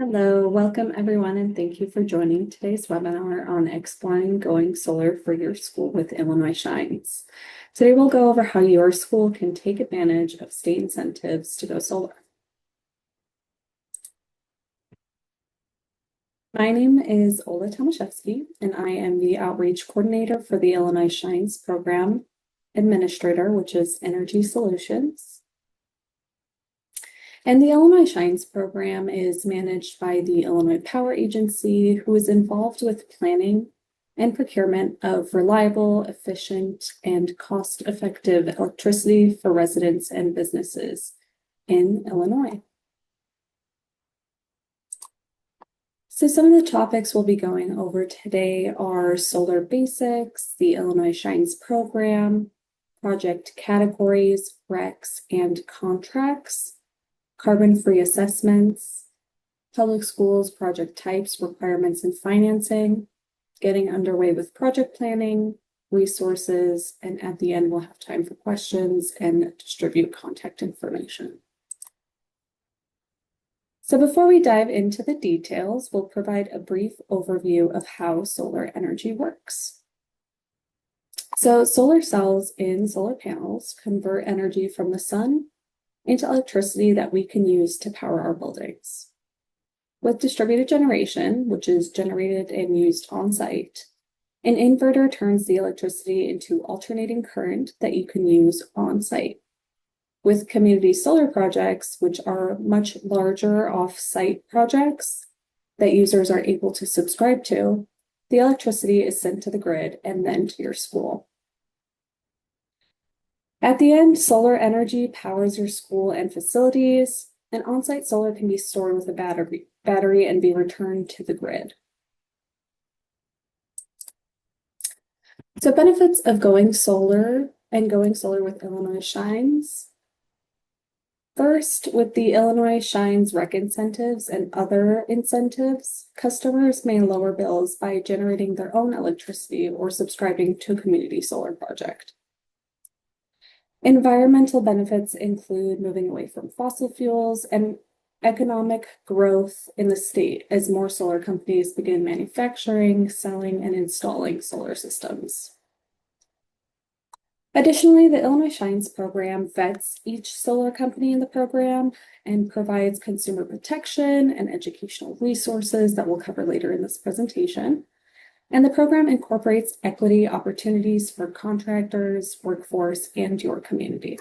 Hello, welcome everyone, and thank you for joining today's webinar on exploring going solar for your school with Illinois Shines. Today we'll go over how your school can take advantage of state incentives to go solar. My name is Ola Tomaszewski, and I am the Outreach Coordinator for the Illinois Shines Program Administrator, which is Energy Solutions. And the Illinois Shines program is managed by the Illinois Power Agency, who is involved with planning and procurement of reliable, efficient, and cost-effective electricity for residents and businesses in Illinois. So some of the topics we'll be going over today are solar basics, the Illinois Shines program, project categories, recs, and contracts, carbon-free assessments, public schools, project types, requirements, and financing, getting underway with project planning, resources, and at the end, we'll have time for questions and distribute contact information. So before we dive into the details, we'll provide a brief overview of how solar energy works. So solar cells in solar panels convert energy from the sun into electricity that we can use to power our buildings. With distributed generation, which is generated and used on site, an inverter turns the electricity into alternating current that you can use on site. With community solar projects, which are much larger off-site projects that users are able to subscribe to, the electricity is sent to the grid and then to your school. At the end, solar energy powers your school and facilities, and on-site solar can be stored with a battery and be returned to the grid. So benefits of going solar with Illinois Shines. First, with the Illinois Shines rec incentives and other incentives, customers may lower bills by generating their own electricity or subscribing to a community solar project. Environmental benefits include moving away from fossil fuels and economic growth in the state as more solar companies begin manufacturing, selling, and installing solar systems. Additionally, the Illinois Shines program vets each solar company in the program and provides consumer protection and educational resources that we'll cover later in this presentation. And the program incorporates equity opportunities for contractors, workforce, and your community.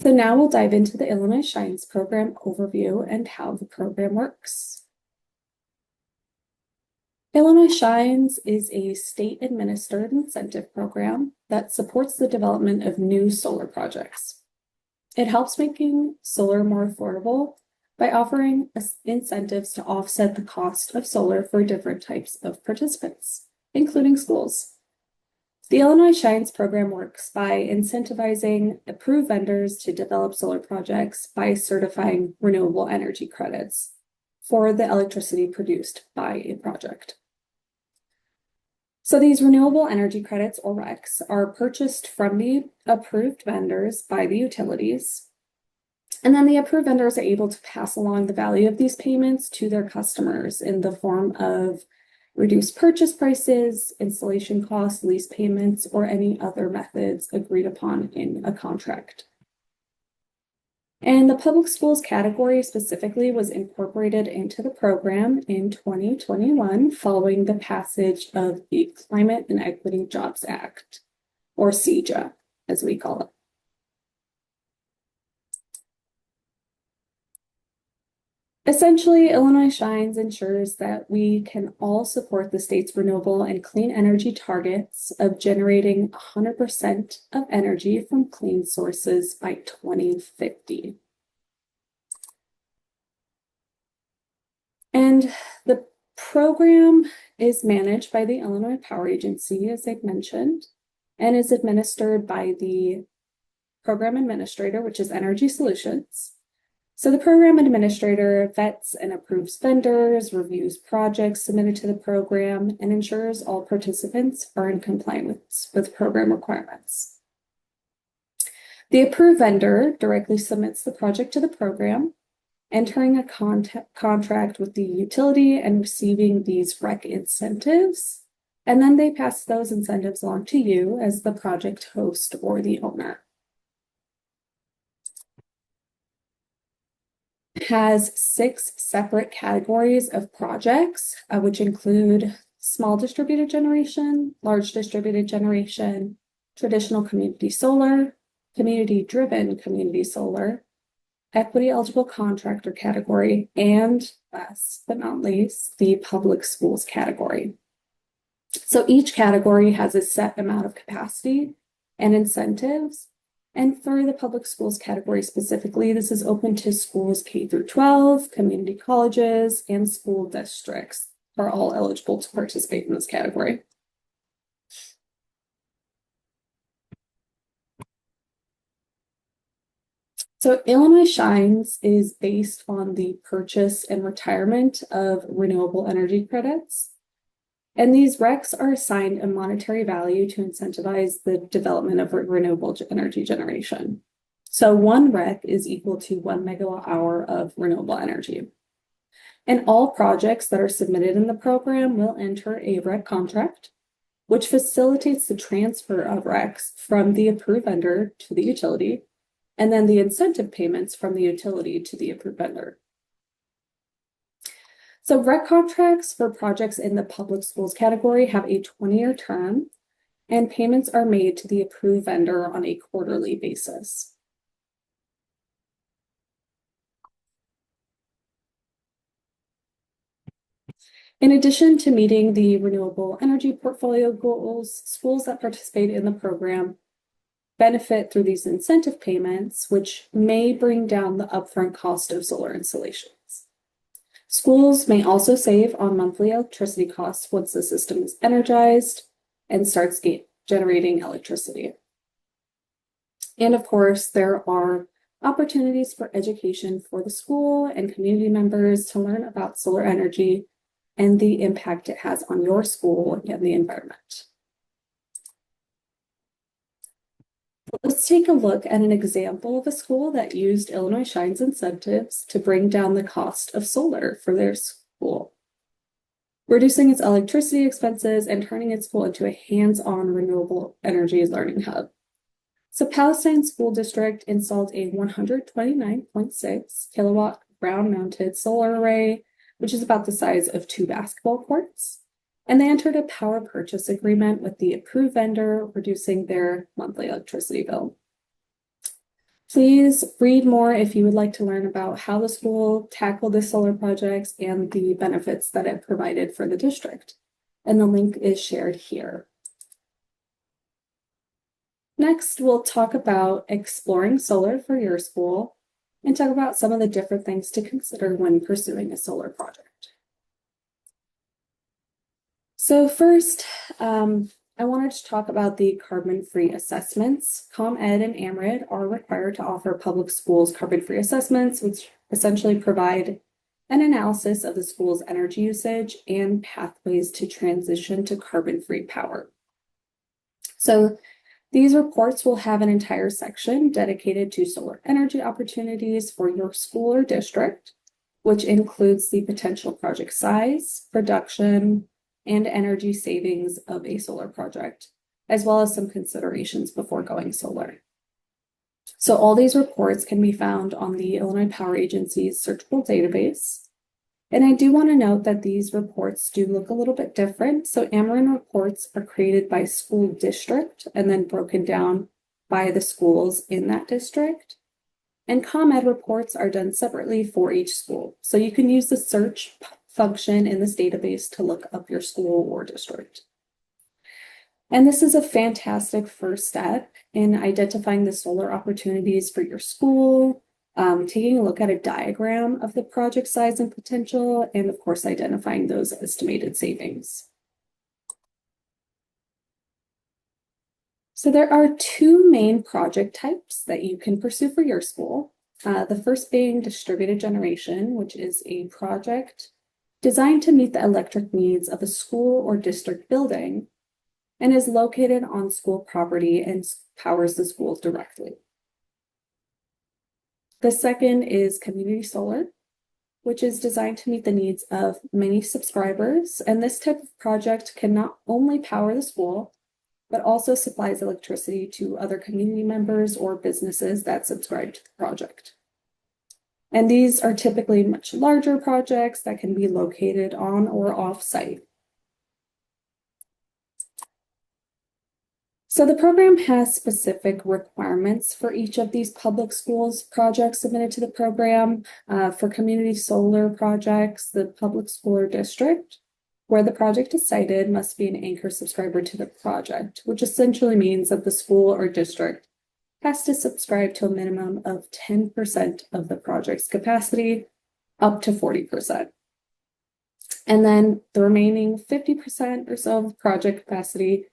So now we'll dive into the Illinois Shines program overview and how the program works. Illinois Shines is a state-administered incentive program that supports the development of new solar projects. It helps making solar more affordable by offering incentives to offset the cost of solar for different types of participants, including schools. The Illinois Shines program works by incentivizing approved vendors to develop solar projects by certifying renewable energy credits for the electricity produced by a project. So these renewable energy credits, or RECs, are purchased from the approved vendors by the utilities. And then the approved vendors are able to pass along the value of these payments to their customers in the form of reduced purchase prices, installation costs, lease payments, or any other methods agreed upon in a contract. And the public schools category specifically was incorporated into the program in 2021 following the passage of the Climate and Equity Jobs Act, or CEJA, as we call it. Essentially, Illinois Shines ensures that we can all support the state's renewable and clean energy targets of generating 100% of energy from clean sources by 2050. And the program is managed by the Illinois Power Agency, as I mentioned, and is administered by the program administrator, which is Energy Solutions. So the program administrator vets and approves vendors, reviews projects submitted to the program, and ensures all participants are in compliance with program requirements. The approved vendor directly submits the project to the program, entering a contract with the utility and receiving these REC incentives. And then they pass those incentives along to you as the project host or the owner. It has 6 separate categories of projects, which include small distributed generation, large distributed generation, traditional community solar, community-driven community solar, equity-eligible contractor category, and last but not least, the public schools category. So each category has a set amount of capacity and incentives. And for the public schools category specifically, this is open to schools K through 12, community colleges, and school districts are all eligible to participate in this category. So Illinois Shines is based on the purchase and retirement of renewable energy credits. And these RECs are assigned a monetary value to incentivize the development of renewable energy generation. So one REC is equal to 1 megawatt hour of renewable energy. And all projects that are submitted in the program will enter a REC contract, which facilitates the transfer of RECs from the approved vendor to the utility, and then the incentive payments from the utility to the approved vendor. So REC contracts for projects in the public schools category have a 20-year term, and payments are made to the approved vendor on a quarterly basis. In addition to meeting the renewable energy portfolio goals, schools that participate in the program benefit through these incentive payments, which may bring down the upfront cost of solar installations. Schools may also save on monthly electricity costs once the system is energized and starts generating electricity. And of course, there are opportunities for education for the school and community members to learn about solar energy and the impact it has on your school and the environment. Let's take a look at an example of a school that used Illinois Shines incentives to bring down the cost of solar for their school, reducing its electricity expenses and turning its school into a hands-on renewable energy learning hub. So Palestine School District installed a 129.6 kilowatt ground-mounted solar array, which is about the size of 2 basketball courts. And they entered a power purchase agreement with the approved vendor, reducing their monthly electricity bill. Please read more if you would like to learn about how the school tackled the solar projects and the benefits that it provided for the district. And the link is shared here. Next, we'll talk about exploring solar for your school and talk about some of the different things to consider when pursuing a solar project. So first, I wanted to talk about the carbon-free assessments. ComEd and AMRID are required to offer public schools carbon-free assessments, which essentially provide an analysis of the school's energy usage and pathways to transition to carbon-free power. So these reports will have an entire section dedicated to solar energy opportunities for your school or district, which includes the potential project size, production, and energy savings of a solar project, as well as some considerations before going solar. So all these reports can be found on the Illinois Power Agency's searchable database. And I do want to note that these reports do look a little bit different. So Ameren reports are created by school district and then broken down by the schools in that district. And ComEd reports are done separately for each school. So you can use the search function in this database to look up your school or district. And this is a fantastic first step in identifying the solar opportunities for your school, taking a look at a diagram of the project size and potential, and of course, identifying those estimated savings. So there are 2 main project types that you can pursue for your school. The first being distributed generation, which is a project designed to meet the electric needs of a school or district building and is located on school property and powers the schools directly. The second is community solar, which is designed to meet the needs of many subscribers. And this type of project can not only power the school, but also supplies electricity to other community members or businesses that subscribe to the project. And these are typically much larger projects that can be located on or off site. So the program has specific requirements for each of these public schools projects submitted to the program. For community solar projects, the public school or district where the project is sited must be an anchor subscriber to the project, which essentially means that the school or district has to subscribe to a minimum of 10% of the project's capacity, up to 40%. And then the remaining 50% or so of project capacity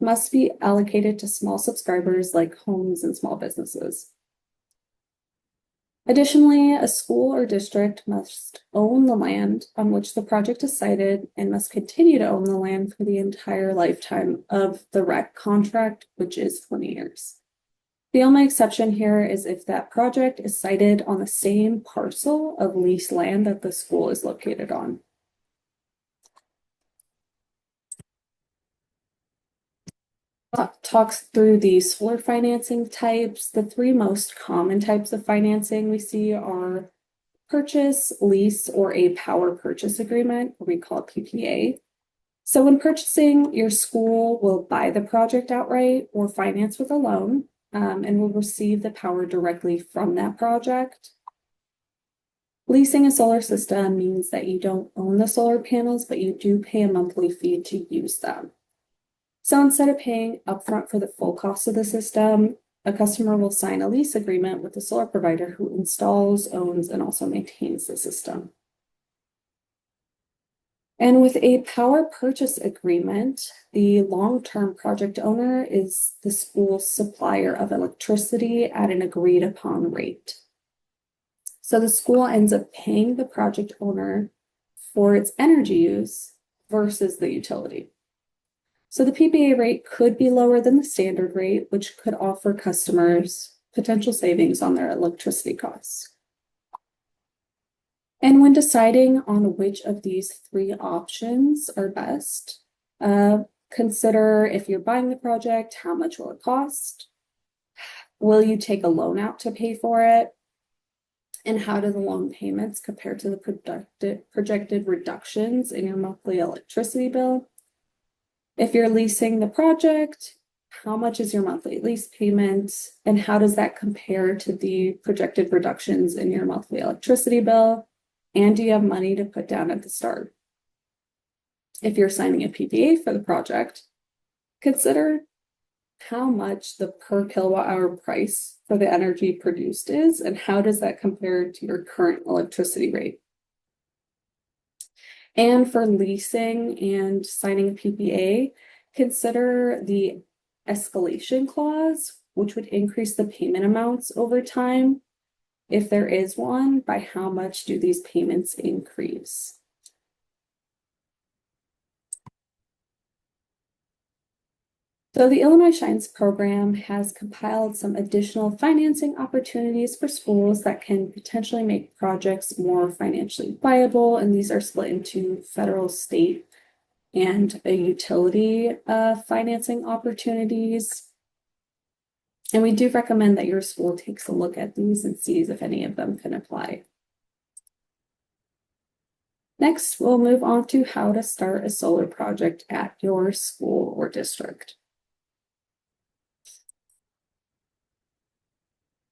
must be allocated to small subscribers like homes and small businesses. Additionally, a school or district must own the land on which the project is sited and must continue to own the land for the entire lifetime of the REC contract, which is 20 years. The only exception here is if that project is sited on the same parcel of leased land that the school is located on. Talks through the solar financing types. The three most common types of financing we see are purchase, lease, or a power purchase agreement, or we call it PPA. So when purchasing, your school will buy the project outright or finance with a loan, and will receive the power directly from that project. Leasing a solar system means that you don't own the solar panels, but you do pay a monthly fee to use them. So instead of paying upfront for the full cost of the system, a customer will sign a lease agreement with the solar provider who installs, owns, and also maintains the system. And with a power purchase agreement, the long-term project owner is the school's supplier of electricity at an agreed upon rate. So the school ends up paying the project owner for its energy use versus the utility. So the PPA rate could be lower than the standard rate, which could offer customers potential savings on their electricity costs. And when deciding on which of these three options are best, consider if you're buying the project, how much will it cost? Will you take a loan out to pay for it? And how do the loan payments compare to the projected reductions in your monthly electricity bill? If you're leasing the project, how much is your monthly lease payment? And how does that compare to the projected reductions in your monthly electricity bill? And do you have money to put down at the start? If you're signing a PPA for the project, consider how much the per kilowatt hour price for the energy produced is, and how does that compare to your current electricity rate? And for leasing and signing a PPA, consider the escalation clause, which would increase the payment amounts over time. If there is one, by how much do these payments increase? So the Illinois Shines program has compiled some additional financing opportunities for schools that can potentially make projects more financially viable, and these are split into federal, state, and a utility financing opportunities. And we do recommend that your school takes a look at these and sees if any of them can apply. Next, we'll move on to how to start a solar project at your school or district.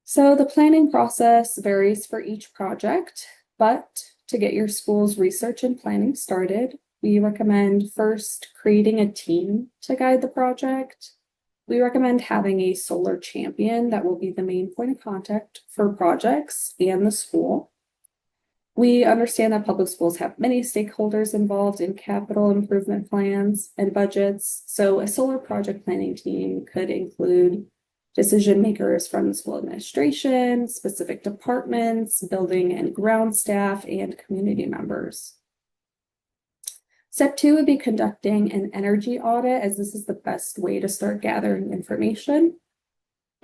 So the planning process varies for each project, but to get your school's research and planning started, we recommend first creating a team to guide the project. We recommend having a solar champion that will be the main point of contact for projects and the school. We understand that public schools have many stakeholders involved in capital improvement plans and budgets, so a solar project planning team could include decision makers from the school administration, specific departments, building and ground staff, and community members. Step 2 would be conducting an energy audit, as this is the best way to start gathering information.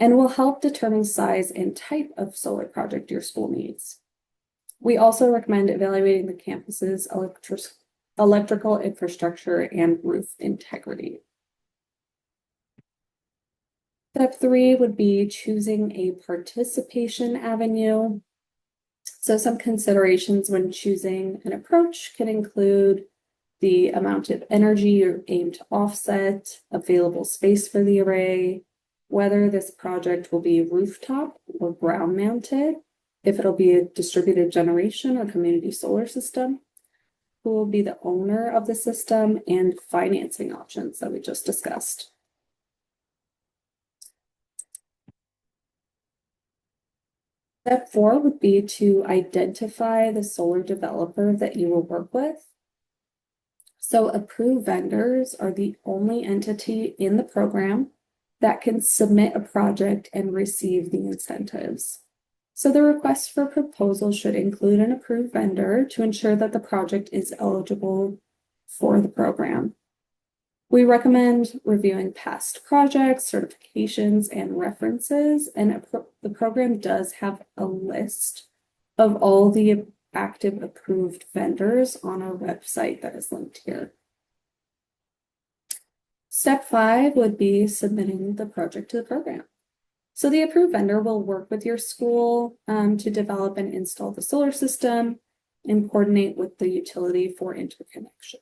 and will help determine size and type of solar project your school needs. We also recommend evaluating the campus's electrical infrastructure and roof integrity. Step 3 would be choosing a participation avenue. So some considerations when choosing an approach can include the amount of energy you're aimed to offset, available space for the array, whether this project will be rooftop or ground mounted, if it'll be a distributed generation or community solar system, who will be the owner of the system, and financing options that we just discussed. Step 4 would be to identify the solar developer that you will work with. So approved vendors are the only entity in the program that can submit a project and receive the incentives. So the request for proposal should include an approved vendor to ensure that the project is eligible for the program. We recommend reviewing past projects, certifications, and references, and the program does have a list of all the active approved vendors on our website that is linked here. Step 5 would be submitting the project to the program. So the approved vendor will work with your school to develop and install the solar system and coordinate with the utility for interconnection.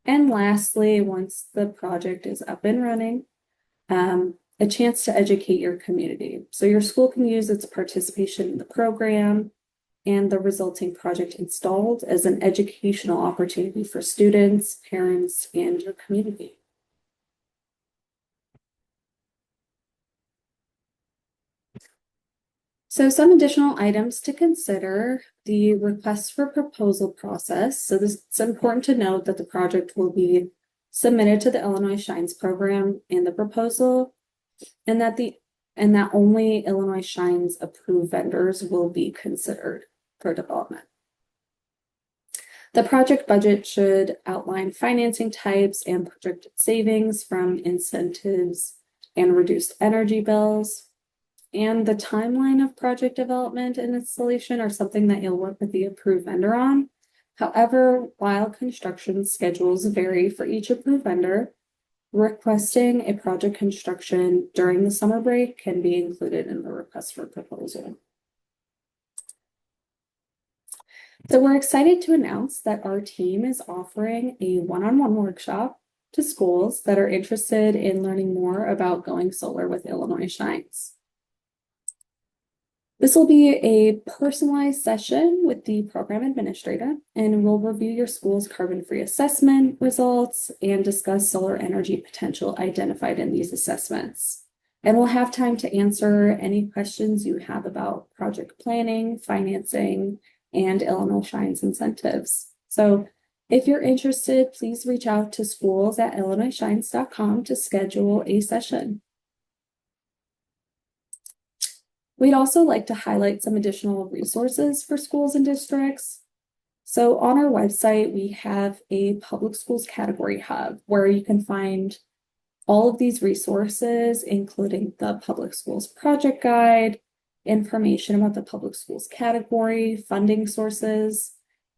And lastly, once the project is up and running, a chance to educate your community. So your school can use its participation in the program and the resulting project installed as an educational opportunity for students, parents, and your community. So some additional items to consider: the request for proposal process. So it's important to note that the project will be submitted to the Illinois Shines program in the proposal, and that only Illinois Shines approved vendors will be considered for development. The project budget should outline financing types and projected savings from incentives and reduced energy bills. And the timeline of project development and installation are something that you'll work with the approved vendor on. However, while construction schedules vary for each approved vendor, requesting a project construction during the summer break can be included in the request for proposal. So we're excited to announce that our team is offering a one-on-one workshop to schools that are interested in learning more about going solar with Illinois Shines. This will be a personalized session with the program administrator, and we'll review your school's carbon-free assessment results and discuss solar energy potential identified in these assessments. And we'll have time to answer any questions you have about project planning, financing, and Illinois Shines incentives. So if you're interested, please reach out to schools@illinoisshines.com to schedule a session. We'd also like to highlight some additional resources for schools and districts. So on our website, we have a public schools category hub where you can find all of these resources, including the public schools project guide, information about the public schools category, funding sources,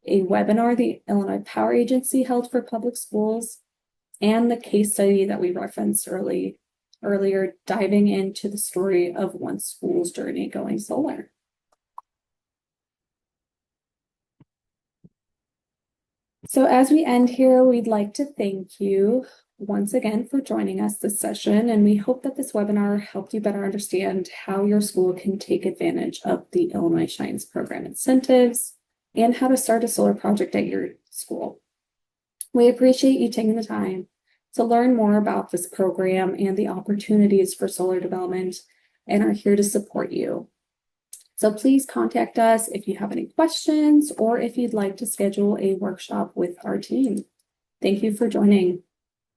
a webinar the Illinois Power Agency held for public schools, and the case study that we referenced earlier, diving into the story of one school's journey going solar. So as we end here, we'd like to thank you once again for joining us this session, and we hope that this webinar helped you better understand how your school can take advantage of the Illinois Shines program incentives and how to start a solar project at your school. We appreciate you taking the time to learn more about this program and the opportunities for solar development, and are here to support you. So please contact us if you have any questions or if you'd like to schedule a workshop with our team. Thank you for joining.